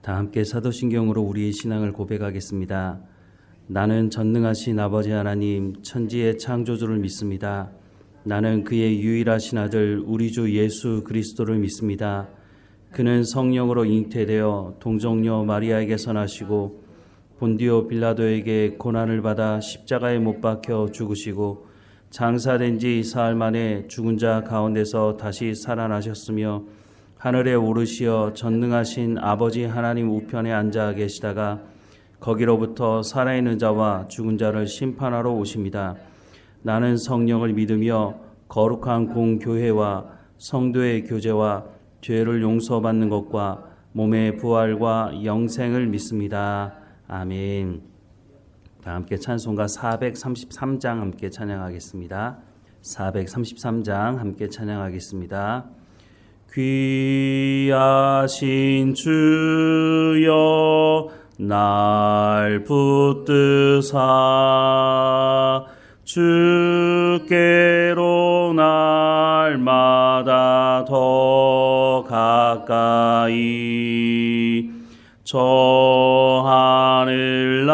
다 함께 사도신경으로 우리의 신앙을 고백하겠습니다. 나는 전능하신 아버지 하나님 천지의 창조주를 믿습니다. 나는 그의 유일하신 아들 우리 주 예수 그리스도를 믿습니다. 그는 성령으로 잉태되어 동정녀 마리아에게서 나시고 본디오 빌라도에게 고난을 받아 십자가에 못 박혀 죽으시고 장사된 지 사흘 만에 죽은 자 가운데서 다시 살아나셨으며 하늘에 오르시어 전능하신 아버지 하나님 우편에 앉아 계시다가 거기로부터 살아있는 자와 죽은 자를 심판하러 오십니다. 나는 성령을 믿으며 거룩한 공교회와 성도의 교제와 죄를 용서받는 것과 몸의 부활과 영생을 믿습니다. 아멘. 다 함께 찬송가 433장 함께 찬양하겠습니다. 433장 함께 찬양하겠습니다. 귀하신 주여 날 붙드사 주께로 날마다 더 가까이 저 하늘나라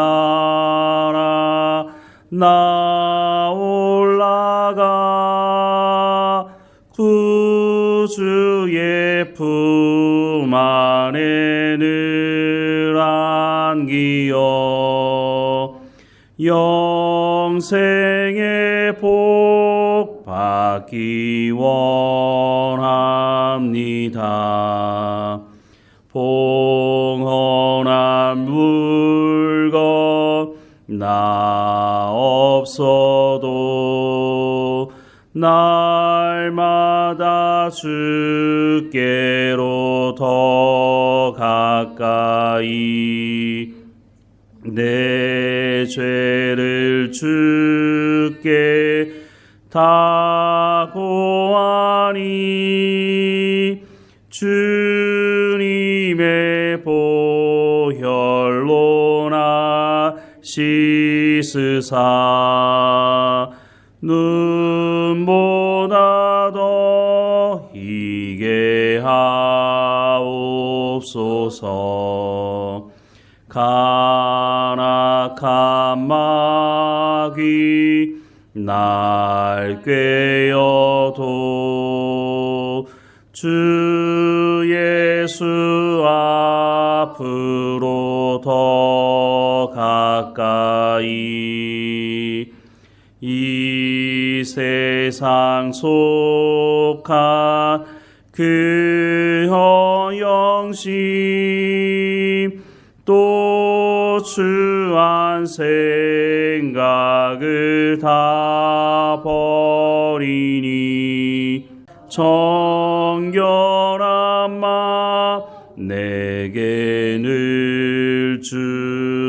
나 올라가 구주의 품 안에 늘 안기어 영생의 복 받기 원합니다. 봉헌한 물건 나 없어도 날마다 주께로 더 가까이 내 죄를 주께 다 고하니 주님의 보혈로 나 씻으사 눈보다 더 희게 하옵소서. 간악한 마귀 날 꾀어도 주 예수 앞으로 더 가까이 이 세상 속한 그 허영심 또 추한 생각을 다 버리니 정결한 마음 내게 늘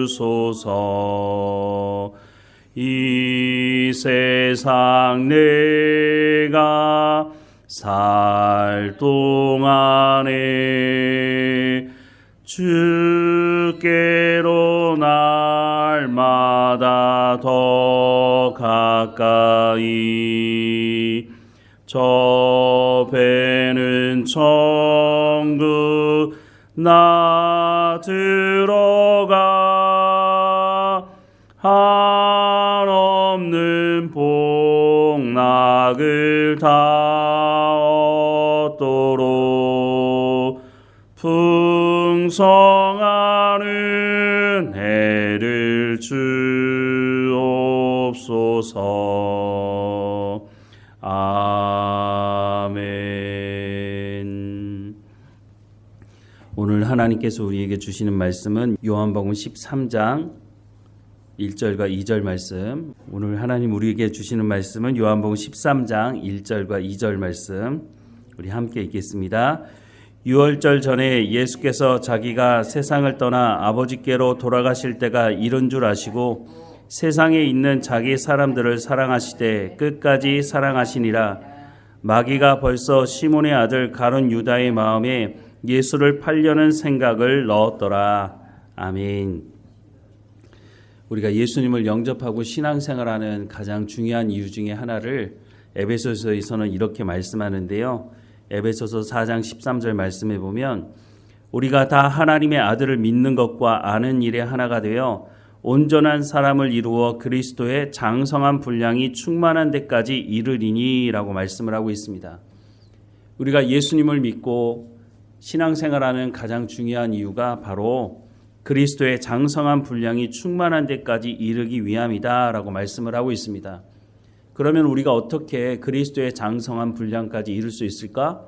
주소서. 이 세상 내가 살 동안에 주께로 날마다 더 가까이 저 배는 천국 나 들어가 한없는 복락을 다 얻도록 풍성한 은혜를 주옵소서. 아멘. 오늘 하나님께서 우리에게 주시는 말씀은 요한복음 13장 1절과 2절 말씀. 오늘 하나님 우리에게 주시는 말씀은 요한복음 13장 1절과 2절 말씀. 우리 함께 읽겠습니다. 유월절 전에 예수께서 자기가 세상을 떠나 아버지께로 돌아가실 때가 이른 줄 아시고 세상에 있는 자기 사람들을 사랑하시되 끝까지 사랑하시니라. 마귀가 벌써 시몬의 아들 가룟 유다의 마음에 예수를 팔려는 생각을 넣었더라. 아멘. 우리가 예수님을 영접하고 신앙생활하는 가장 중요한 이유 중에 하나를 에베소서에서는 이렇게 말씀하는데요. 에베소서 4장 13절 말씀에 보면 우리가 다 하나님의 아들을 믿는 것과 아는 일에 하나가 되어 온전한 사람을 이루어 그리스도의 장성한 분량이 충만한 데까지 이르리니 라고 말씀을 하고 있습니다. 우리가 예수님을 믿고 신앙생활하는 가장 중요한 이유가 바로 그리스도의 장성한 분량이 충만한 데까지 이르기 위함이다 라고 말씀을 하고 있습니다. 그러면 우리가 어떻게 그리스도의 장성한 분량까지 이룰 수 있을까?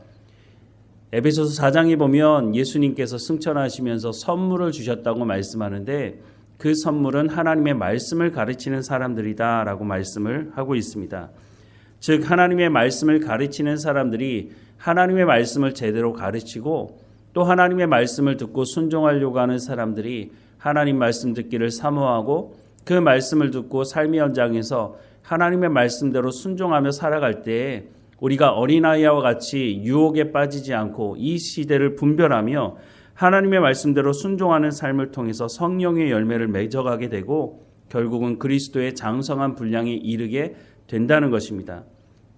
에베소서 4장에 보면 예수님께서 승천하시면서 선물을 주셨다고 말씀하는데 그 선물은 하나님의 말씀을 가르치는 사람들이다 라고 말씀을 하고 있습니다. 즉 하나님의 말씀을 가르치는 사람들이 하나님의 말씀을 제대로 가르치고 또 하나님의 말씀을 듣고 순종하려고 하는 사람들이 하나님 말씀 듣기를 사모하고 그 말씀을 듣고 삶의 현장에서 하나님의 말씀대로 순종하며 살아갈 때에 우리가 어린아이와 같이 유혹에 빠지지 않고 이 시대를 분별하며 하나님의 말씀대로 순종하는 삶을 통해서 성령의 열매를 맺어가게 되고 결국은 그리스도의 장성한 분량에 이르게 된다는 것입니다.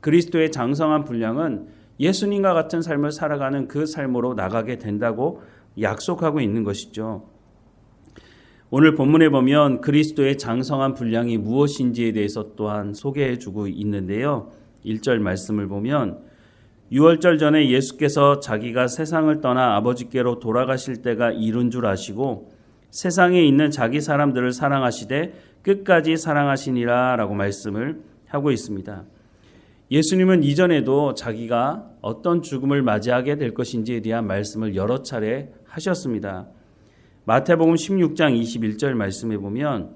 그리스도의 장성한 분량은 예수님과 같은 삶을 살아가는 그 삶으로 나가게 된다고 약속하고 있는 것이죠. 오늘 본문에 보면 그리스도의 장성한 분량이 무엇인지에 대해서 또한 소개해주고 있는데요. 1절 말씀을 보면 유월절 전에 예수께서 자기가 세상을 떠나 아버지께로 돌아가실 때가 이른 줄 아시고 세상에 있는 자기 사람들을 사랑하시되 끝까지 사랑하시니라 라고 말씀을 하고 있습니다. 예수님은 이전에도 자기가 어떤 죽음을 맞이하게 될 것인지에 대한 말씀을 여러 차례 하셨습니다. 마태복음 16장 21절 말씀에 보면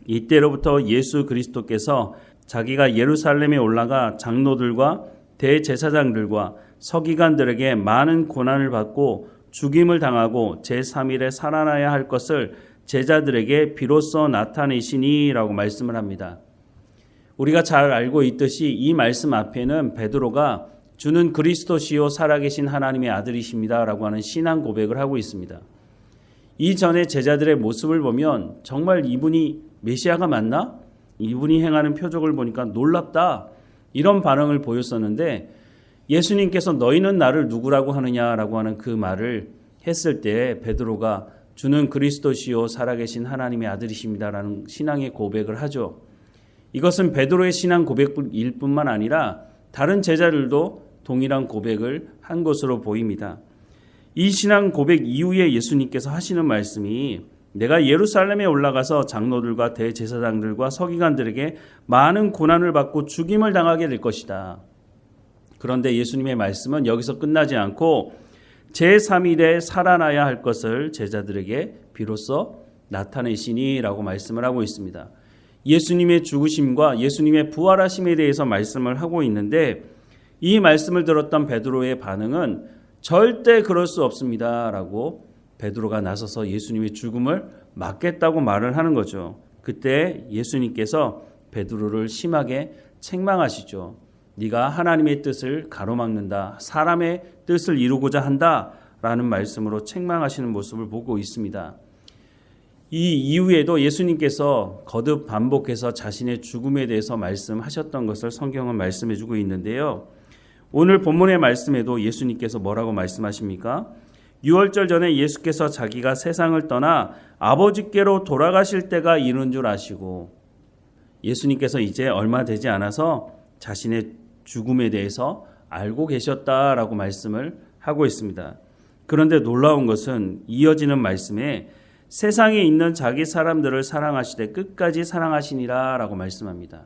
이때로부터 예수 그리스도께서 자기가 예루살렘에 올라가 장로들과 대제사장들과 서기관들에게 많은 고난을 받고 죽임을 당하고 제3일에 살아나야 할 것을 제자들에게 비로소 나타내시니 라고 말씀을 합니다. 우리가 잘 알고 있듯이 이 말씀 앞에는 베드로가 주는 그리스도시요 살아계신 하나님의 아들이십니다 라고 하는 신앙 고백을 하고 있습니다. 이전에 제자들의 모습을 보면 정말 이분이 메시아가 맞나? 이분이 행하는 표적을 보니까 놀랍다. 이런 반응을 보였었는데 예수님께서 너희는 나를 누구라고 하느냐라고 하는 그 말을 했을 때 베드로가 주는 그리스도시요 살아계신 하나님의 아들이십니다라는 신앙의 고백을 하죠. 이것은 베드로의 신앙 고백일 뿐만 아니라 다른 제자들도 동일한 고백을 한 것으로 보입니다. 이 신앙 고백 이후에 예수님께서 하시는 말씀이 내가 예루살렘에 올라가서 장로들과 대제사장들과 서기관들에게 많은 고난을 받고 죽임을 당하게 될 것이다. 그런데 예수님의 말씀은 여기서 끝나지 않고 제3일에 살아나야 할 것을 제자들에게 비로소 나타내시니 라고 말씀을 하고 있습니다. 예수님의 죽으심과 예수님의 부활하심에 대해서 말씀을 하고 있는데 이 말씀을 들었던 베드로의 반응은 절대 그럴 수 없습니다 라고 베드로가 나서서 예수님의 죽음을 막겠다고 말을 하는 거죠. 그때 예수님께서 베드로를 심하게 책망하시죠. 네가 하나님의 뜻을 가로막는다. 사람의 뜻을 이루고자 한다라는 말씀으로 책망하시는 모습을 보고 있습니다. 이 이후에도 예수님께서 거듭 반복해서 자신의 죽음에 대해서 말씀하셨던 것을 성경은 말씀해주고 있는데요. 오늘 본문의 말씀에도 예수님께서 뭐라고 말씀하십니까? 유월절 전에 예수께서 자기가 세상을 떠나 아버지께로 돌아가실 때가 이른 줄 아시고 예수님께서 이제 얼마 되지 않아서 자신의 죽음에 대해서 알고 계셨다라고 말씀을 하고 있습니다. 그런데 놀라운 것은 이어지는 말씀에 세상에 있는 자기 사람들을 사랑하시되 끝까지 사랑하시니라 라고 말씀합니다.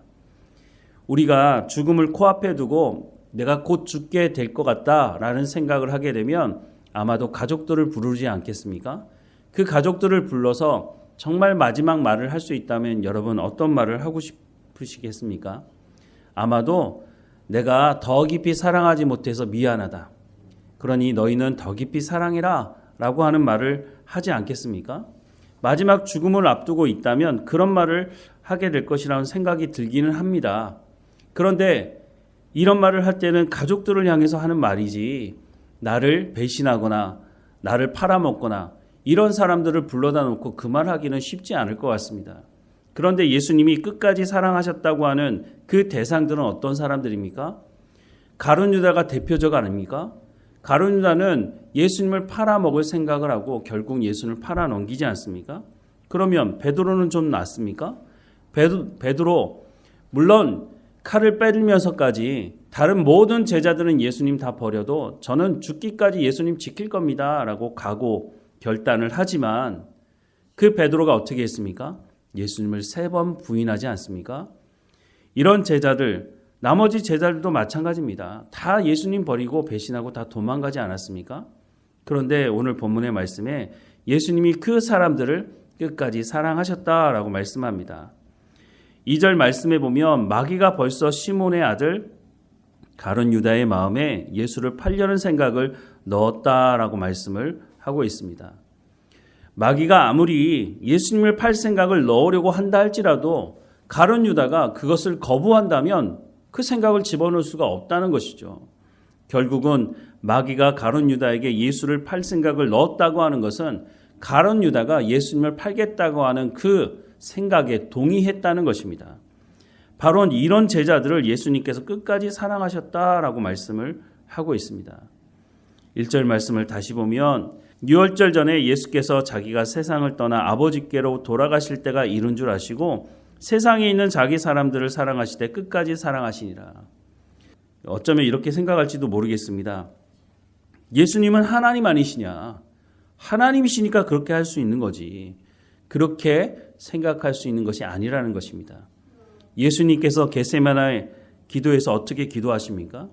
우리가 죽음을 코앞에 두고 내가 곧 죽게 될 것 같다라는 생각을 하게 되면 아마도 가족들을 부르지 않겠습니까? 그 가족들을 불러서 정말 마지막 말을 할 수 있다면 여러분 어떤 말을 하고 싶으시겠습니까? 아마도 내가 더 깊이 사랑하지 못해서 미안하다. 그러니 너희는 더 깊이 사랑해라 라고 하는 말을 하지 않겠습니까? 마지막 죽음을 앞두고 있다면 그런 말을 하게 될 것이라는 생각이 들기는 합니다. 그런데 이런 말을 할 때는 가족들을 향해서 하는 말이지 나를 배신하거나 나를 팔아먹거나 이런 사람들을 불러다 놓고 그 말하기는 쉽지 않을 것 같습니다. 그런데 예수님이 끝까지 사랑하셨다고 하는 그 대상들은 어떤 사람들입니까? 가룟 유다가 대표적 아닙니까? 가룟 유다는 예수님을 팔아먹을 생각을 하고 결국 예수님을 팔아넘기지 않습니까? 그러면 베드로는 좀 낫습니까? 베드로 물론 칼을 빼들면서까지 다른 모든 제자들은 예수님 다 버려도 저는 죽기까지 예수님 지킬 겁니다 라고 각오 결단을 하지만 그 베드로가 어떻게 했습니까? 예수님을 3번 부인하지 않습니까? 이런 제자들, 나머지 제자들도 마찬가지입니다. 다 예수님 버리고 배신하고 다 도망가지 않았습니까? 그런데 오늘 본문의 말씀에 예수님이 그 사람들을 끝까지 사랑하셨다라고 말씀합니다. 2절 말씀에 보면 마귀가 벌써 시몬의 아들 가룟 유다의 마음에 예수를 팔려는 생각을 넣었다라고 말씀을 하고 있습니다. 마귀가 아무리 예수님을 팔 생각을 넣으려고 한다 할지라도 가룟 유다가 그것을 거부한다면 그 생각을 집어넣을 수가 없다는 것이죠. 결국은 마귀가 가룟 유다에게 예수를 팔 생각을 넣었다고 하는 것은 가룟 유다가 예수님을 팔겠다고 하는 그 생각에 동의했다는 것입니다. 바로 이런 제자들을 예수님께서 끝까지 사랑하셨다라고 말씀을 하고 있습니다. 1절 말씀을 다시 보면 유월절 전에 예수께서 자기가 세상을 떠나 아버지께로 돌아가실 때가 이른 줄 아시고 세상에 있는 자기 사람들을 사랑하시되 끝까지 사랑하시니라. 어쩌면 이렇게 생각할지도 모르겠습니다. 예수님은 하나님 아니시냐? 하나님이시니까 그렇게 할 수 있는 거지. 그렇게 생각할 수 있는 것이 아니라는 것입니다. 예수님께서 겟세마네 기도에서 어떻게 기도하십니까?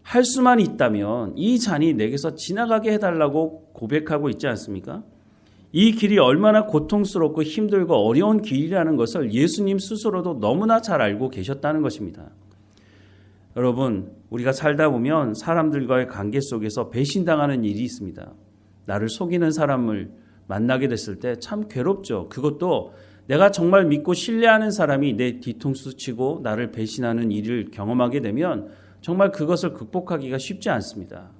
할 수만 있다면 이 잔이 내게서 지나가게 해달라고 고백하고 있지 않습니까? 이 길이 얼마나 고통스럽고 힘들고 어려운 길이라는 것을 예수님 스스로도 너무나 잘 알고 계셨다는 것입니다. 여러분, 우리가 살다 보면 사람들과의 관계 속에서 배신당하는 일이 있습니다. 나를 속이는 사람을 만나게 됐을 때 참 괴롭죠. 그것도 내가 정말 믿고 신뢰하는 사람이 내 뒤통수 치고 나를 배신하는 일을 경험하게 되면 정말 그것을 극복하기가 쉽지 않습니다.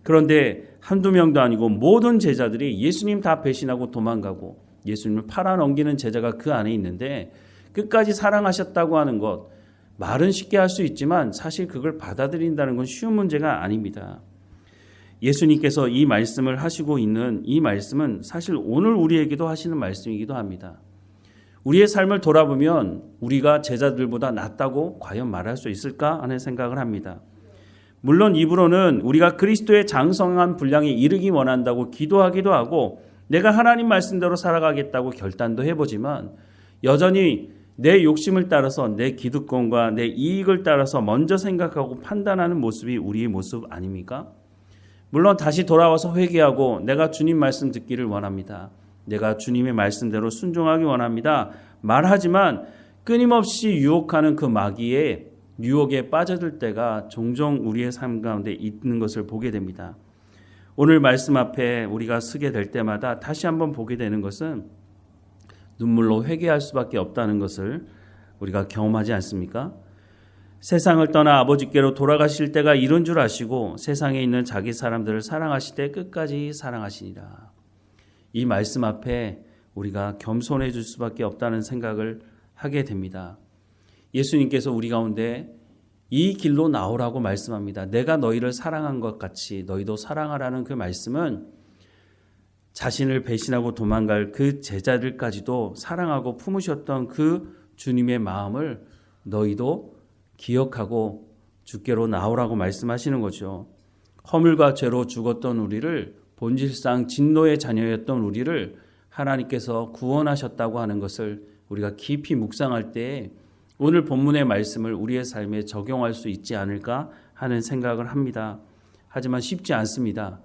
그런데 한두 명도 아니고 모든 제자들이 예수님 다 배신하고 도망가고 예수님을 팔아넘기는 제자가 그 안에 있는데 끝까지 사랑하셨다고 하는 것, 말은 쉽게 할 수 있지만 사실 그걸 받아들인다는 건 쉬운 문제가 아닙니다. 예수님께서 이 말씀을 하시고 있는 이 말씀은 사실 오늘 우리에게도 하시는 말씀이기도 합니다. 우리의 삶을 돌아보면 우리가 제자들보다 낫다고 과연 말할 수 있을까 하는 생각을 합니다. 물론 입으로는 우리가 그리스도의 장성한 분량에 이르기 원한다고 기도하기도 하고 내가 하나님 말씀대로 살아가겠다고 결단도 해보지만 여전히 내 욕심을 따라서 내 기득권과 내 이익을 따라서 먼저 생각하고 판단하는 모습이 우리의 모습 아닙니까? 물론 다시 돌아와서 회개하고 내가 주님 말씀 듣기를 원합니다. 내가 주님의 말씀대로 순종하기 원합니다. 말하지만 끊임없이 유혹하는 그 마귀의 유혹에 빠져들 때가 종종 우리의 삶 가운데 있는 것을 보게 됩니다. 오늘 말씀 앞에 우리가 서게 될 때마다 다시 한번 보게 되는 것은 눈물로 회개할 수밖에 없다는 것을 우리가 경험하지 않습니까? 세상을 떠나 아버지께로 돌아가실 때가 이른 줄 아시고 세상에 있는 자기 사람들을 사랑하시되 끝까지 사랑하시니라. 이 말씀 앞에 우리가 겸손해질 수밖에 없다는 생각을 하게 됩니다. 예수님께서 우리 가운데 이 길로 나오라고 말씀합니다. 내가 너희를 사랑한 것 같이 너희도 사랑하라는 그 말씀은 자신을 배신하고 도망갈 그 제자들까지도 사랑하고 품으셨던 그 주님의 마음을 너희도 기억하고 주께로 나오라고 말씀하시는 거죠. 허물과 죄로 죽었던 우리를 본질상 진노의 자녀였던 우리를 하나님께서 구원하셨다고 하는 것을 우리가 깊이 묵상할 때 오늘 본문의 말씀을 우리의 삶에 적용할 수 있지 않을까 하는 생각을 합니다. 하지만 쉽지 않습니다.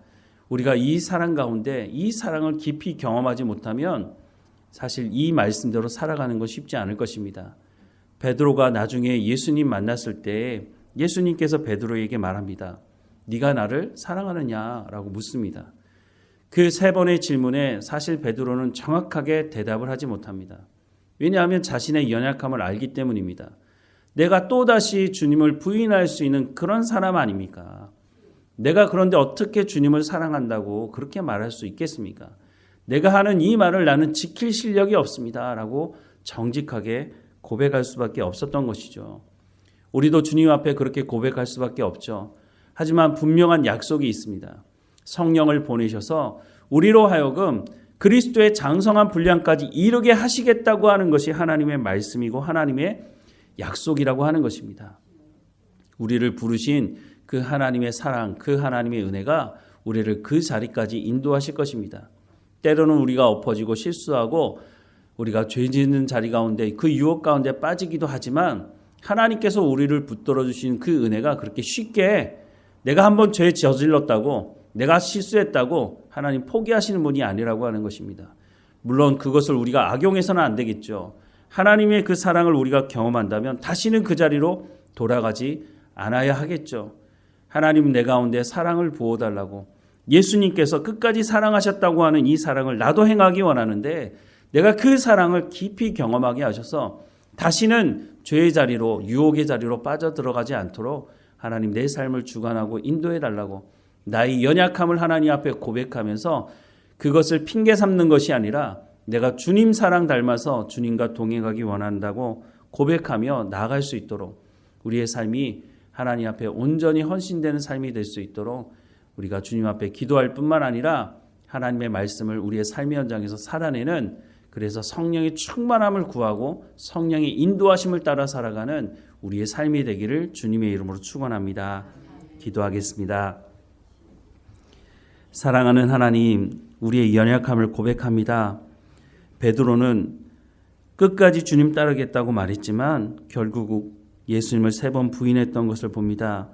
우리가 이 사랑 가운데 이 사랑을 깊이 경험하지 못하면 사실 이 말씀대로 살아가는 건 쉽지 않을 것입니다. 베드로가 나중에 예수님 만났을 때 예수님께서 베드로에게 말합니다. 네가 나를 사랑하느냐라고 묻습니다. 그 3번의 질문에 사실 베드로는 정확하게 대답을 하지 못합니다. 왜냐하면 자신의 연약함을 알기 때문입니다. 내가 또다시 주님을 부인할 수 있는 그런 사람 아닙니까? 내가 그런데 어떻게 주님을 사랑한다고 그렇게 말할 수 있겠습니까? 내가 하는 이 말을 나는 지킬 실력이 없습니다. 라고 정직하게 고백할 수밖에 없었던 것이죠. 우리도 주님 앞에 그렇게 고백할 수밖에 없죠. 하지만 분명한 약속이 있습니다. 성령을 보내셔서 우리로 하여금 그리스도의 장성한 분량까지 이르게 하시겠다고 하는 것이 하나님의 말씀이고 하나님의 약속이라고 하는 것입니다. 우리를 부르신 그 하나님의 사랑, 그 하나님의 은혜가 우리를 그 자리까지 인도하실 것입니다. 때로는 우리가 엎어지고 실수하고 우리가 죄 짓는 자리 가운데 그 유혹 가운데 빠지기도 하지만 하나님께서 우리를 붙들어 주신 그 은혜가 그렇게 쉽게 내가 한번 죄 저질렀다고 내가 실수했다고 하나님 포기하시는 분이 아니라고 하는 것입니다. 물론 그것을 우리가 악용해서는 안 되겠죠. 하나님의 그 사랑을 우리가 경험한다면 다시는 그 자리로 돌아가지 않아야 하겠죠. 하나님 내 가운데 사랑을 부어달라고 예수님께서 끝까지 사랑하셨다고 하는 이 사랑을 나도 행하기 원하는데 내가 그 사랑을 깊이 경험하게 하셔서 다시는 죄의 자리로 유혹의 자리로 빠져들어가지 않도록 하나님 내 삶을 주관하고 인도해달라고 나의 연약함을 하나님 앞에 고백하면서 그것을 핑계 삼는 것이 아니라 내가 주님 사랑 닮아서 주님과 동행하기 원한다고 고백하며 나아갈 수 있도록 우리의 삶이 하나님 앞에 온전히 헌신되는 삶이 될 수 있도록 우리가 주님 앞에 기도할 뿐만 아니라 하나님의 말씀을 우리의 삶의 현장에서 살아내는 그래서 성령의 충만함을 구하고 성령의 인도하심을 따라 살아가는 우리의 삶이 되기를 주님의 이름으로 축원합니다. 기도하겠습니다. 사랑하는 하나님, 우리의 연약함을 고백합니다. 베드로는 끝까지 주님 따르겠다고 말했지만 결국 예수님을 3번 부인했던 것을 봅니다.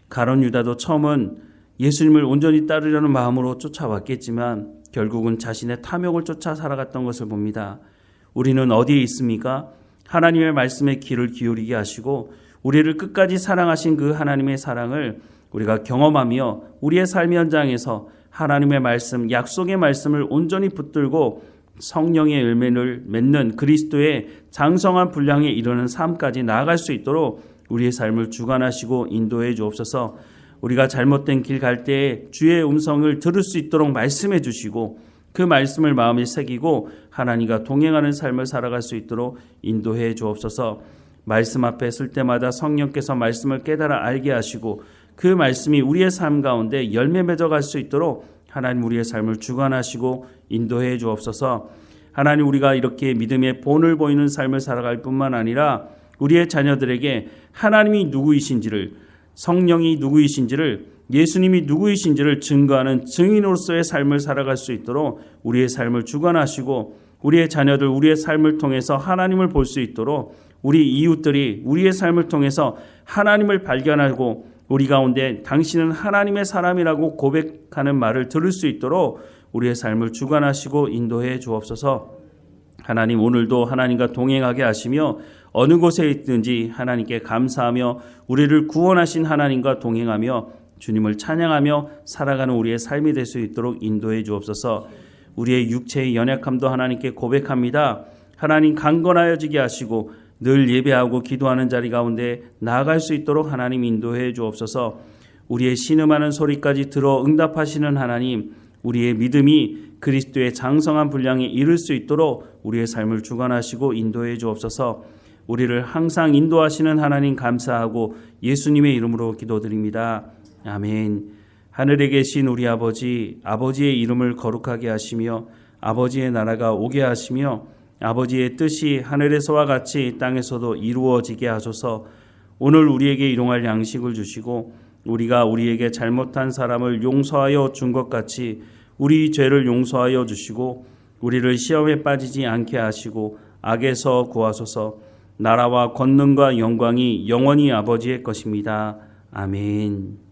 가룟 유다도 처음은 예수님을 온전히 따르려는 마음으로 쫓아왔겠지만 결국은 자신의 탐욕을 쫓아 살아갔던 것을 봅니다. 우리는 어디에 있습니까? 하나님의 말씀에 귀를 기울이게 하시고 우리를 끝까지 사랑하신 그 하나님의 사랑을 우리가 경험하며 우리의 삶의 현장에서 하나님의 말씀, 약속의 말씀을 온전히 붙들고 성령의 열매를 맺는 그리스도의 장성한 분량에 이르는 삶까지 나아갈 수 있도록 우리의 삶을 주관하시고 인도해 주옵소서. 우리가 잘못된 길 갈 때에 주의 음성을 들을 수 있도록 말씀해 주시고 그 말씀을 마음에 새기고 하나님과 동행하는 삶을 살아갈 수 있도록 인도해 주옵소서. 말씀 앞에 설 때마다 성령께서 말씀을 깨달아 알게 하시고 그 말씀이 우리의 삶 가운데 열매 맺어갈 수 있도록 하나님 우리의 삶을 주관하시고 인도해 주옵소서. 하나님 우리가 이렇게 믿음의 본을 보이는 삶을 살아갈 뿐만 아니라 우리의 자녀들에게 하나님이 누구이신지를 성령이 누구이신지를 예수님이 누구이신지를 증거하는 증인으로서의 삶을 살아갈 수 있도록 우리의 삶을 주관하시고 우리의 자녀들 우리의 삶을 통해서 하나님을 볼 수 있도록 우리 이웃들이 우리의 삶을 통해서 하나님을 발견하고 우리 가운데 당신은 하나님의 사람이라고 고백하는 말을 들을 수 있도록 우리의 삶을 주관하시고 인도해 주옵소서. 하나님 오늘도 하나님과 동행하게 하시며 어느 곳에 있든지 하나님께 감사하며 우리를 구원하신 하나님과 동행하며 주님을 찬양하며 살아가는 우리의 삶이 될 수 있도록 인도해 주옵소서. 우리의 육체의 연약함도 하나님께 고백합니다. 하나님 강건하여지게 하시고 늘 예배하고 기도하는 자리 가운데 나아갈 수 있도록 하나님 인도해 주옵소서. 우리의 신음하는 소리까지 들어 응답하시는 하나님, 우리의 믿음이 그리스도의 장성한 분량에 이를 수 있도록 우리의 삶을 주관하시고 인도해 주옵소서. 우리를 항상 인도하시는 하나님 감사하고 예수님의 이름으로 기도드립니다. 아멘. 하늘에 계신 우리 아버지, 아버지의 이름을 거룩하게 하시며 아버지의 나라가 오게 하시며 아버지의 뜻이 하늘에서와 같이 땅에서도 이루어지게 하소서. 오늘 우리에게 일용할 양식을 주시고 우리가 우리에게 잘못한 사람을 용서하여 준 것 같이 우리 죄를 용서하여 주시고 우리를 시험에 빠지지 않게 하시고 악에서 구하소서. 나라와 권능과 영광이 영원히 아버지의 것입니다. 아멘.